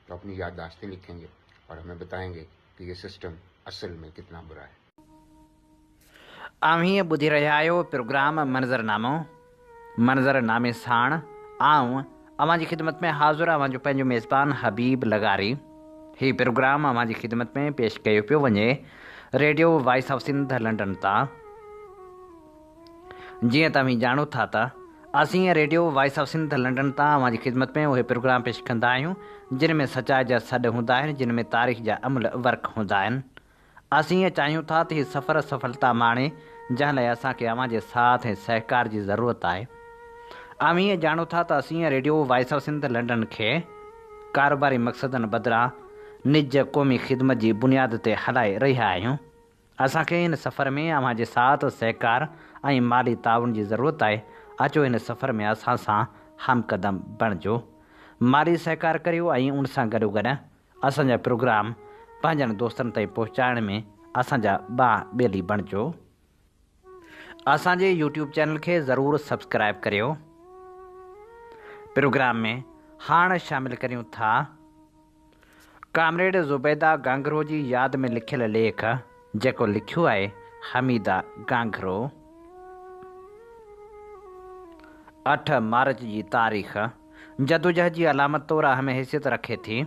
तो अपनी याददाश्तें लिखेंगे और हमें बताएंगे कि ये सिस्टम असल में कितना बुरा है। आम्ही ॿुधी रहिया आहियो प्रोग्राम मंज़रनामे साण आऊं अवां जी ख़िदमत में हाज़िर अवां जो पंहिंजो मेज़बान हबीब लगारी। हीउ प्रोग्राम अवां जी ख़िदमत में पेश कयो पियो वञे radio voice of Sindh London तां। जीअं तव्हीं ॼाणो था त असीं radio voice of Sindh London तां अवां जी ख़िदमत में उहे प्रोग्राम पेश कंदा आहियूं जिन में सचाई जा सॾ हूंदा आहिनि, जिन में तारीख़ जा अमल वर्क हूंदा आहिनि। असीं ईअं चाहियूं था त हीउ सफ़र सफलता माणे, जंहिं लाइ असांखे अवां जे साथ ऐं सहकार जी ज़रूरत आहे। आमी ईअं ॼाणो था त असीं radio voice of Sindh London खे कारोबारी मक़सदनि बदिरां निज क़ौमी ख़िदमत जी बुनियाद ते हलाए रहिया आहियूं। असांखे हिन सफ़र में अवां जे साथ सहकार ऐं माली ताउन जी ज़रूरत आहे। अचो हिन सफ़र में असां सां हमक़दम बणिजो, माली सहकार करियो ऐं उन सां गॾोगॾु असांजा प्रोग्राम पंहिंजनि दोस्तनि ताईं पहुचाइण में असांजा ॿेली बणिजो। असांजे यूट्यूब चैनल खे ज़रूरु सब्सक्राइब करियो। प्रोग्राम में हाणे शामिल करियूं था कामरेड ज़ुबैदा गांगरो जी यादि में लिखियलु लेख जेको लिखियो आहे हमीदा गांगरो। 8 मार्च जी तारीख़ जदोजहद जी अलामत तौरु अहम हैसियत रखे थी।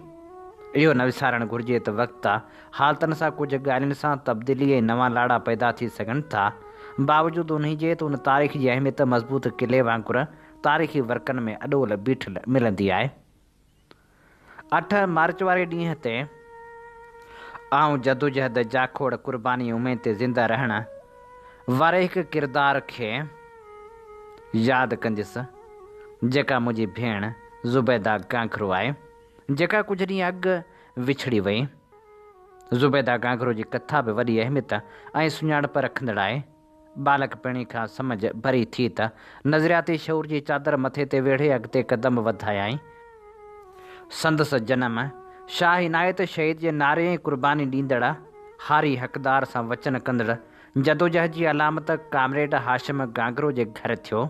इहो न विसारणु घुरिजे त वक़्तु हालतुनि सां कुझु ॻाल्हियुनि सां तब्दीली ऐं नवां लाड़ा पैदा थी सघनि था। बावजूदि उन जे त उन तारीख़ जी अहमियत मज़बूत किले वांगुरु तारीख़ी वर्कनि में अॾोल बीठल मिलंदी आहे। 8 मार्च वारे ॾींहं ते आऊं जदोजहद जाखोड़ क़ुर्बानी उमेद ते ज़िंदा रहण वारे हिकु किरदार खे यादि कंदुसि जेका मुंहिंजी भेण ज़ुबैदा गांगरो आहे, जेका कुझु ॾींहं अॻु विछड़ी वई। ज़ुबैदा गांगरो जी कथा बि वॾी अहमियत ऐं सुञाणप रखंदड़ आहे। बालक पिणी खां सम्झ भरी थी त नज़रियाती शऊर जी चादर मथे ते वेढ़े अॻिते क़दम वधायाई। संदसि जनम शाह इनायत शहीद जे नारे ऐं क़ुर्बानी ॾींदड़ हारी हक़दार सां वचन कंदड़ जदोजहद जी अलामत कामरेड हाशिम गांगरो जे घर थियो।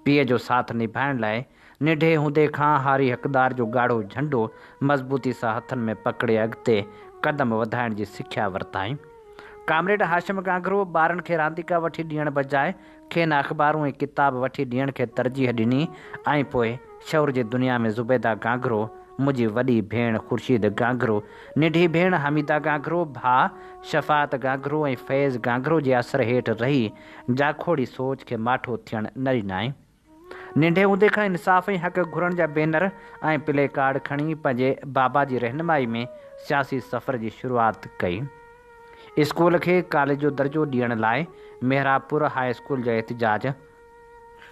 पीउ जो साथ निभाइण लाइ निढे हूंदे खां हारी हक़दार जो ॻाढ़ो झंडो मज़बूती सां हथनि में पकड़े अॻिते क़दम वधाइण जी सिख्या वरिताई। कामरेड हाशिम गांगरो ॿारनि खे रांदीका वठी ॾियण बजाए खेनि अख़बारूं ऐं किताब वठी ॾियण खे तरजीह ॾिनी ऐं पोइ शौर जी दुनिया में ज़ुबैदा गांगरो, मुंहिंजी वॾी भेण ख़ुर्शीद गांगरो, निढी भेण हमीदा गांगरो, भाउ शफ़ात गांगरो ऐं फैज़ गांगरो जे असर हेठि रही जाखोड़ी सोच खे माठो थियणु न ॾिनाई। नंढे हूंदे खां इंसाफ़ ऐं हक़ घुरण जा बैनर ऐं प्ले कार्ड खणी पंहिंजे बाबा जी रहनुमाई में सियासी सफ़र जी शुरूआति कई। स्कूल खे कॉलेज जो दर्जो ॾियण लाइ मेहराबपुर हाई स्कूल जो एहतिजाज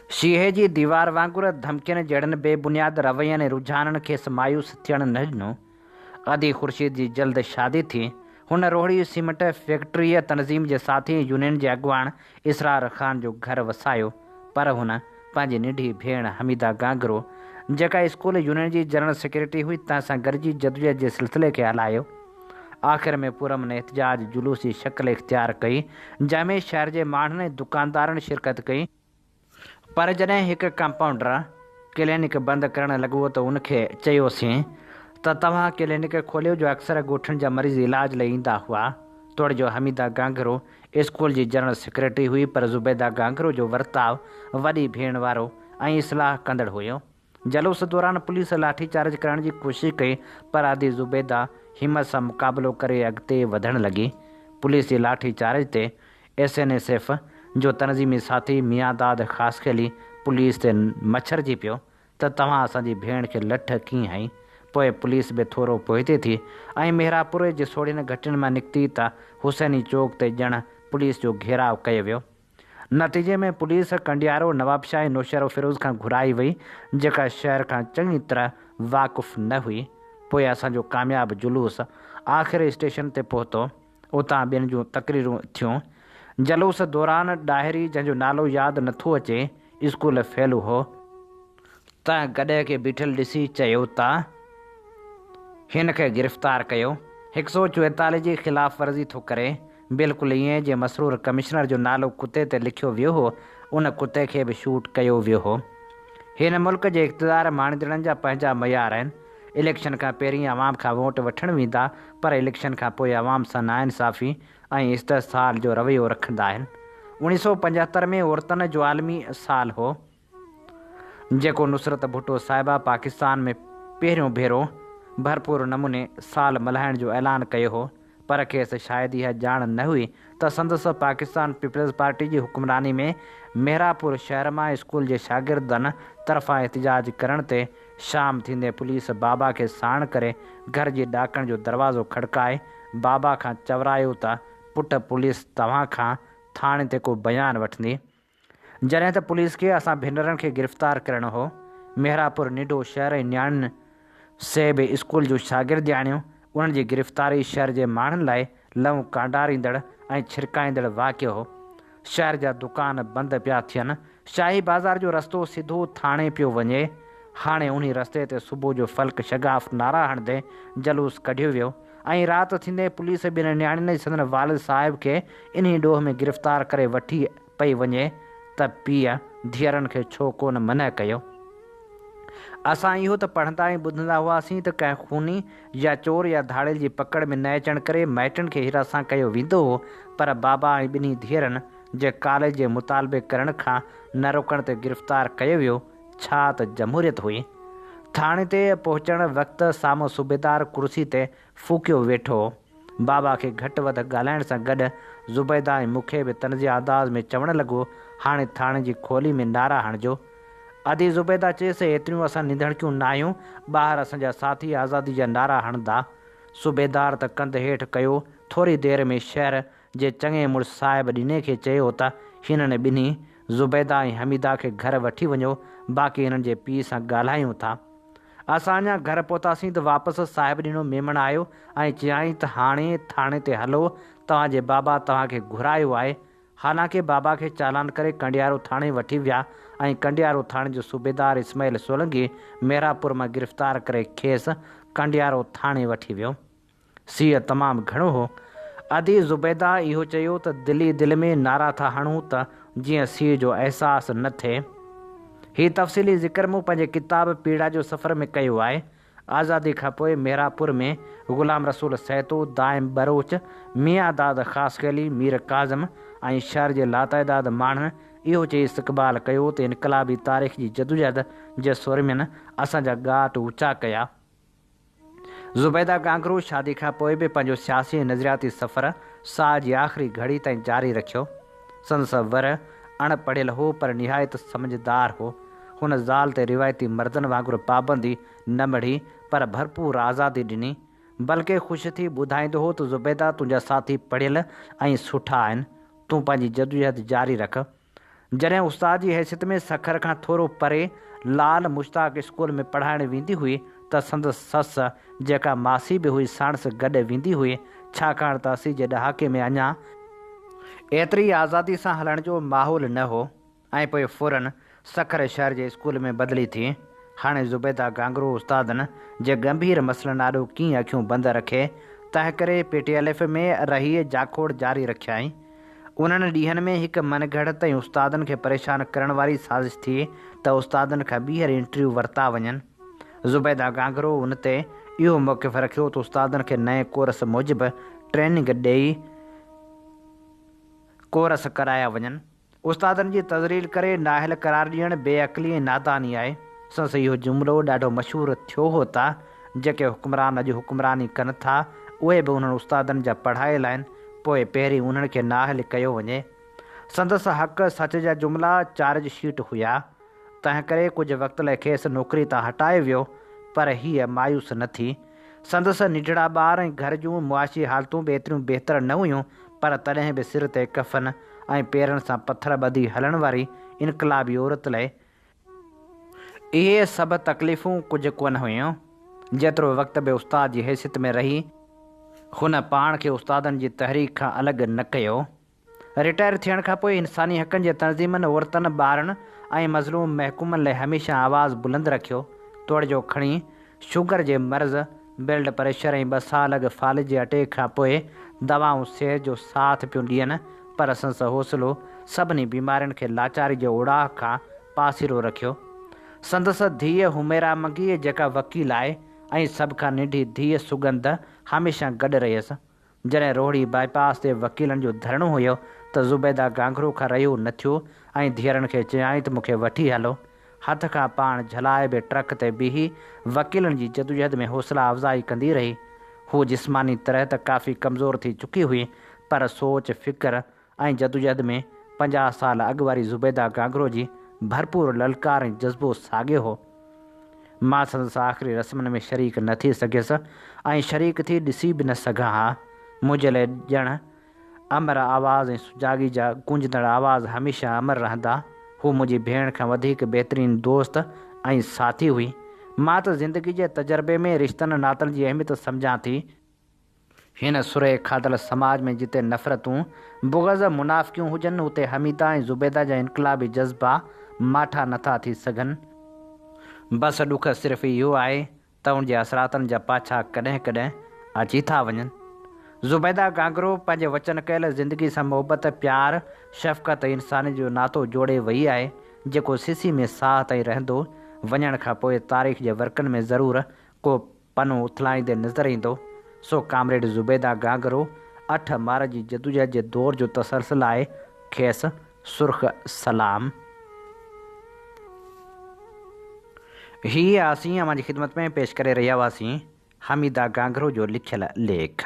शीहे जी दीवार वांगुरु धमकियुनि जहिड़नि बेबुनियाद रवैयनि ऐं रुझाननि खेसि मायूस थियणु न ॾिनो। अदी ख़ुर्शीद जी जल्द शादी थी। हुन रोहड़ी सीमेंट फैक्ट्रीअ तनज़ीम जे साथी यूनियन जे अॻुवाण इसरार ख़ान जो घर वसायो, पर हुन पंहिंजी निढी भेण हमीदा गांगरो, जेका स्कूल यूनियन जी जनरल सेक्रेटरी हुई, तंहिं सां गॾिजी जदोजहद जे सिलसिले खे हलायो। आख़िर में पुरमन एहतजाज जुलूस जी शक्ल इख़्तियार कई, जंहिंमें शहर जे माण्हुनि ऐं दुकानदारनि शिरकत कई। पर जॾहिं हिकु कंपाउंडर क्लिनिक बंदि करणु लॻो त उनखे चयोसीं त तव्हां क्लिनिक खोलियो, जो अक्सर ॻोठनि जा मरीज़ इलाज लाइ ईंदा हुआ। तोड़ जो हमीदा गांगरो स्कूल जी जनरल सेक्रेटरी हुई, पर ज़ुबैदा गांगरो जो वर्ताव वॾी भेण वारो ऐं इस्लाह कंदड़ हुयो। जलूस दौरान पुलिस लाठीचार्ज करण जी कोशिशि कई, पर आदि ज़ुबैदा हिमत सां मुक़ाबिलो करे अॻिते वधणु लॻी। पुलिस जे लाठीचार्ज ते SNSF जो तनज़ीमी साथी मियादाद ख़ासखेली पुलिस ते मच्छरजी पियो त तव्हां असांजी भेण खे लठ कीअं हई। पोइ पुलिस बि थोरो पोइते थी ऐं मेहरापुर जे सोड़ियुनि घटियुनि मां निकिती त हुसैनी चौक ते ॼण पुलिस जो घेराव कयो वियो। नतीजे में पुलिस कंडियारो नवाबशाह ऐं नौशरो फिरोज़ खां घुराई वई, जेका शहर खां चङी तरह वाक़ुफ़ु न हुई। पोइ असांजो कामयाबु जुलूस आख़िर स्टेशन ते पहुतो। उतां ॿियनि जूं तक़रीरूं थियूं। जलूस दौरान ॾाहिरी, जंहिंजो नालो यादि नथो अचे, स्कूल फैलू हो, त गॾे खे बीठल ॾिसी चयो त हिन खे गिरफ़्तार कयो। 144 जी ख़िलाफ़ वर्ज़ी थो करे। बिल्कुलु ईअं जे मसरूर कमिश्नर जो नालो कुते ते लिखियो वियो हो, उन कुते खे बि शूट कयो वियो हो। हिन मुल्क जे इक़्तिदार माणींदड़नि जा पंहिंजा मयार आहिनि। इलेक्शन खां पहिरीं आवाम खां वोट वठणु वेंदा, पर इलेक्शन खां पोइ आवाम सां नाइंसाफ़ी ऐं इस्तहसाल जो रवैयो रखंदा आहिनि। 1975 में औरतुनि जो आलमी साल हो, जेको नुसरत भुट्टो साहिबा पाकिस्तान में पहिरियों भेरो भरपूर नमूने साल मल्हाइण जो ऐलान कयो हो, पर खेसि शायदि इहा ॼाण न हुई त संदसि पाकिस्तान पीपल्स पार्टी जी हुक्मरानी में मेहरापुर शहर मां स्कूल जे शागिर्दनि तरफ़ां एहतजाज करण ते शाम थींदे पुलिस बाबा खे साण करे घर जी ॾाकण जो दरवाज़ो खड़काए बाबा खां चवरायो त पुट, पुलिस तव्हां खां थाणे ते को बयानु वठंदी। जॾहिं त पुलिस खे असां भेनरनि खे गिरफ़्तार करणो हो। मेहरापुर निढो शहर ऐं न्याणियुनि से बि स्कूल जूं शागिर्द आणियूं। उन्हनि जी गिरफ़्तारी शहर जे माण्हुनि लाइ लहू कांडारींदड़ ऐं छिरकाईंदड़ वाक़ियो हो। शहर जा दुकान बंदि पिया थियनि। शाही बाज़ार जो रस्तो सिधो थाणे पियो वञे। हाणे उन रस्ते ते सुबुह जो फ़ल्क शगाफ़ नारा हणंदे जलूस कढियो वियो ऐं राति थींदे पुलिस ॿिनि न्याणियुनि संदन वालिद साहिब खे इन ॾोह में गिरफ़्तार करे वठी पई वञे त पीउ धीअरनि खे छो कोन मना कयो। असां इहो त पढ़ंदा ऐं ॿुधंदा हुआसीं त कंहिं खूनी या चोर या धाड़ेल जी पकड़ में न अचण करे माइटनि खे हिरासां कयो वेंदो हो, पर बाबा ऐं ॿिन्ही धीअरनि जे कॉलेज जे मुतालबे करण खां न रोकण ते गिरफ़्तार कयो वियो। छा त जमहूरियत हुई। थाणे ते पहुचण वक़्तु साम्हूं सूबेदार कुर्सी ते फूकियो वेठो हो। बाबा खे घटि वधि ॻाल्हाइण सां गॾु ज़ुबैदा ऐं मूंखे बि तनज़े अंदाज़ में चवणु लॻो, हाणे थाणे जी खोली में नारा हणिजो। अदी ज़ुबैदा चयसि, एतिरियूं असां निंधड़कियूं न आहियूं, ॿाहिरि असांजा साथी आज़ादी जा नारा हणंदा। सूबेदार त कंध हेठि कयो। थोरी देरि में शहर जे चङे मुड़ुसु साहिब ॾिने खे चयो त हिननि ॿिन्ही ज़ुबैदा ऐं हमीदा खे घर वठी वञो, बाक़ी हिननि जे पीउ सां ॻाल्हायूं था। असां अञा घर पहुतासीं त वापसि साहिब ॾिनो मेमण आयो ऐं चयाईं त हाणे थाणे ते हलो, तव्हांजे बाबा तव्हांखे घुरायो आहे। हालांकि बाबा खे चालान करे कंडियारो थाणे वठी विया ऐं कंडियारो थाणे जो सूबेदार इस्माइल सोलंकी मेहरापुर मां गिरफ़्तार करे खेसि कंडियारो थाणे वठी वियो। सीउ तमामु घणो हो। अदी ज़ुबैदा इहो चयो त दिलि में नारा था हणूं त जीअं सीउ जो अहसासु न थिए। हीउ तफ़सीली ज़िक्र मूं पंहिंजे किताब पीड़ा जो सफ़र में कयो आहे। आज़ादी खां पोइ मेहरापुर में ग़ुलाम रसूल सैतो, दाइम बरोच, मियादाद ख़ासखेली, मीर काज़म ऐं शहर जे लातइदाद माण्हुनि इहो चई इस्तक़बाल कयो त इनक़लाबी तारीख़ जी जदोजहद जे सुरमियुनि असांजा ॻाट ऊचा कया। ज़ुबैदा गांगरो शादी खां पोइ बि पंहिंजो सियासी ऐं नज़रियाती सफ़र साह जी आख़िरी घड़ी ताईं जारी रखियो। संदसि वर अणपढ़ियल हो, पर निहायत समझदार हो। हुन ज़ाल ते रिवायती मर्दनि वांगुरु पाबंदी न मढ़ी, पर भरपूर आज़ादी ॾिनी। बल्कि ख़ुशि थी ॿुधाईंदो हो त ज़ुबैदा, तुंहिंजा साथी पढ़ियल ऐं सुठा आहिनि, तूं पंहिंजी जदोजहद जारी रख। जॾहिं उस्ताद जी हैसियत में सखर खां थोरो परे लाल मुश्ताक स्कूल में पढ़ाइण वेंदी हुई त संदसि ससु जेका मासी बि हुई साणसि गॾु वेंदी हुई, छाकाणि त असीं जे ॾहाके में अञा एतिरी आज़ादी सां हलण जो माहौल न हो। ऐं पोइ फौरन सखर शहर जे स्कूल में बदिली थी। हाणे ज़ुबैदा गांगरो उस्तादनि जे गंभीर मसइलनि ॾाढो कीअं अखियूं बंदि रखे, तंहिं करे PTLF में रही जाखोड़ जारी रखियाई। उन्हनि ॾींहंनि में हिकु मनगढ़ंत ऐं उस्तादनि खे परेशान करण वारी साज़िश थी त उस्तादनि खां ॿीहर इंटरव्यू वरिता वञनि। ज़ुबैदा गांगरो उन ते इहो मौक़िफ़ रखियो त उस्तादनि खे नए कोर्स मूजिबि ट्रेनिंग ॾेई कोर्स कराया वञनि। उस्तादनि जी तज़रील करे नाहिल करार ॾियणु बेअक़ली ऐं नादानी आहे। संदसि इहो जुमिलो ॾाढो मशहूरु थियो हो त जेके हुक्मरान अॼु हुक्मरानी कनि था उहे बि उन्हनि उस्तादनि जा पढ़ायल आहिनि, पोइ पहिरीं उन्हनि खे नाहिल कयो वञे। संदसि हक़ सच जा जुमिला चार्ज शीट हुया, तंहिं करे कुझु वक़्त लाइ खेसि नौकिरी तां हटाए वियो, पर हीअ मायूस न थी। संदसि निढड़ा ॿार ऐं घर जूं मुआशी हालतूं बि एतिरियूं बहितर न हुयूं, पर तॾहिं बि सिर ते कफ़न ऐं पेरनि सां पथर ॿधी हलण वारी इनकलाबी औरत लाइ इहे सभु तकलीफ़ूं कुझु कोन हुयूं। जेतिरो वक़्त बि उस्ताद जी हैसियत में रही, हुन पाण खे उस्तादनि जी तहरीक खां अलॻि न कयो। रिटायर थियण खां पोइ इंसानी हक़नि जे तंज़ीमनि, औरतनि, ॿारनि ऐं मज़लूम महकूमनि लाइ हमेशह आवाज़ु बुलंद रखियो। तोड़जो खणी शुगर जे मर्ज़, ब्लड प्रेशर ऐं 2 साल अॻु फालिज जे अटैक खां पोइ दवाऊं सिहत जो साथ पियूं ॾियनि, पर संदसि हौसलो सभिनी बीमारियुनि खे लाचारी जे उड़ाह खां पासीरो रखियो। संदसि धीअ हुमेरा मंगी जेका वकील आहे ऐं सभ खां नंढी धीअ सुगंध हमेशह गॾु रहियसि। जॾहिं रोहड़ी बाईपास ते वकीलनि जो धरणो हुयो त ज़ुबैदा गांगरो खां रहियो न थियो ऐं धीअरनि खे चयाईं त मूंखे वठी हलो। हथ खां पाण झलाए बि ट्रक ते बीही वकीलनि जी जदोजहद में हौसला अफ़ज़ाई कंदी रही। हू जिस्मानी तरह त काफ़ी कमज़ोर थी चुकी हुई, पर सोच, फ़िक्र ऐं जदोजहद में 50 साल अॻु वारी ज़ुबैदा गांगरो जी भरपूर ललकार ऐं जज़्बो साॻियो हो। मां संदसि आख़िरी रस्मनि में शरीक न थी सघियसि ऐं शरीक थी ॾिसी बि न सघां हा। मुंहिंजे लाइ ॼण अमर आवाज़ ऐं सुजाॻी जा गूंजंदड़ आवाज़ हमेशह अमर रहंदा। हू मुंहिंजी भेण खां वधीक बहितरीनु दोस्त ऐं साथी हुई। मां त ज़िंदगी जे तजुर्बे में रिश्तनि नातनि जी अहमियत सम्झां थी। हिन सुरे खाधल समाज में जिते नफ़रतूं, बुग़ज़, मुनाफ़िक़ियूं हुजनि, उते हमीदा ऐं ज़ुबैदा जा इनकलाबी जज़्बा माठा नथा थी सघनि। बसि ॾुख सिर्फ़ु इहो आहे त उन जे असरातनि जा पाछा कॾहिं कॾहिं अची था वञनि। ज़ुबैदा गांगरो पंहिंजे वचन कयल ज़िंदगी सां मुहबत, प्यार, शफ़क़त, इंसानी जो नातो जोड़े वई आहे, जेको सिसी में साह ताईं रहंदो। वञण खां पोइ तारीख़ जे वर्कनि में ज़रूरु को पनो उथलाईंदे नज़र ईंदो। सो कामरेड ज़ुबैदा गांगरो 8 मार्च जी जदोजहद जे दौर जो तसलसल आहे। खेसि सुर्ख़ सलाम। हीअ असीं अव्हां जी ख़िदमत में पेश करे रहिया हुआसीं हमीदा गांगरो जो लिखियल लेख।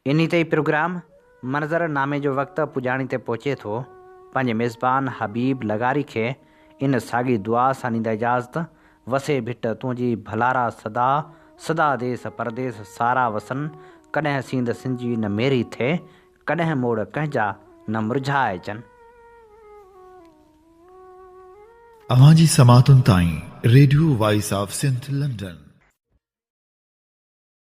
इन ते ई प्रोग्राम मंज़रनामे जो वक़्तु पुॼाणी ते पहुचे थो। पंहिंजे मेज़बान हबीब लगारी खे इन साॻी दुआ सां ॾींदा इजाज़त। वसे भिट तुंहिंजी भलारा सदा, सदा देस परदेस सारा वसन। कॾहिं सींद सिंजी न मेरी थिए, कॾहिं मोड़ कंहिंजा न मुरझाए अचनि। अवां जी समातुनि ताईं radio voice of Sindh London.